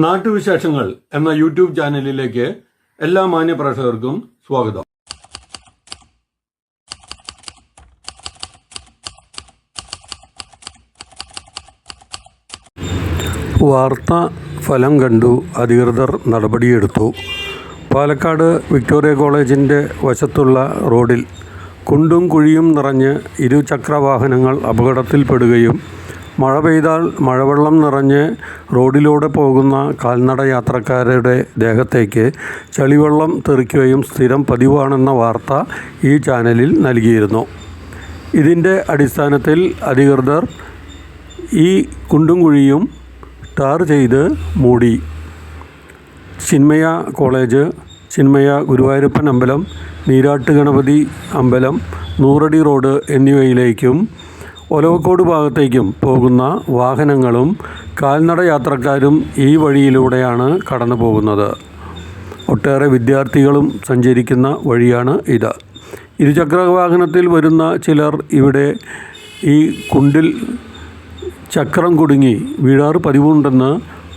നാട്ടുവിശേഷങ്ങൾ എന്ന യൂട്യൂബ് ചാനലിലേക്ക് എല്ലാ മാന്യപ്രേക്ഷകർക്കും സ്വാഗതം. വാർത്ത ഫലം കണ്ടു അധികൃതർ നടപടിയെടുത്തു. പാലക്കാട് വിക്ടോറിയ കോളേജിൻ്റെ വശത്തുള്ള റോഡിൽ കുണ്ടും കുഴിയും നിറഞ്ഞ് ഇരുചക്രവാഹനങ്ങൾ അപകടത്തിൽപ്പെടുകയും മഴ പെയ്താൽ മഴവെള്ളം നിറഞ്ഞ് റോഡിലൂടെ പോകുന്ന കാൽനട യാത്രക്കാരുടെ ദേഹത്തേക്ക് ചളിവെള്ളം തെറിക്കുകയും സ്ഥിരം പതിവാണെന്ന വാർത്ത ഈ ചാനലിൽ നൽകിയിരുന്നു. ഇതിൻ്റെ അടിസ്ഥാനത്തിൽ അധികൃതർ ഈ കുണ്ടും കുഴിയും ടാർ ചെയ്ത് മൂടി. ചിന്മയ കോളേജ്, ചിന്മയ ഗുരുവായൂരപ്പൻ അമ്പലം, നീരാട്ട് ഗണപതി അമ്പലം, നൂറടി റോഡ് എന്നിവയിലേക്കും ഒലവക്കോട് ഭാഗത്തേക്കും പോകുന്ന വാഹനങ്ങളും കാൽനട യാത്രക്കാരും ഈ വഴിയിലൂടെയാണ് കടന്നു പോകുന്നത്. ഒട്ടേറെ വിദ്യാർത്ഥികളും സഞ്ചരിക്കുന്ന വഴിയാണ് ഇത്. ഇരുചക്രവാഹനത്തിൽ വരുന്ന ചിലർ ഇവിടെ ഈ കുണ്ടിൽ ചക്രം കുടുങ്ങി വീഴാറ് പതിവുണ്ടെന്ന്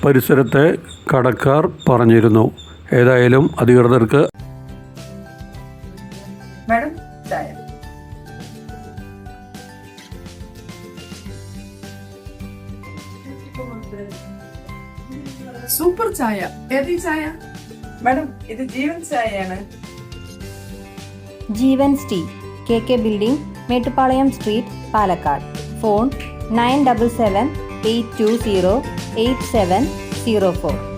പരിസരത്തെ കടക്കാർ പറഞ്ഞിരുന്നു. ഏതായാലും അധികൃതർക്ക് സൂപ്പർ ചായ. ഏത് ചായ മാഡം? ഇത് ജീവൻ ചായയാണ്. Jeevan's tea, KK building, Mettupalayam street, Palakkad. Phone 9778208704.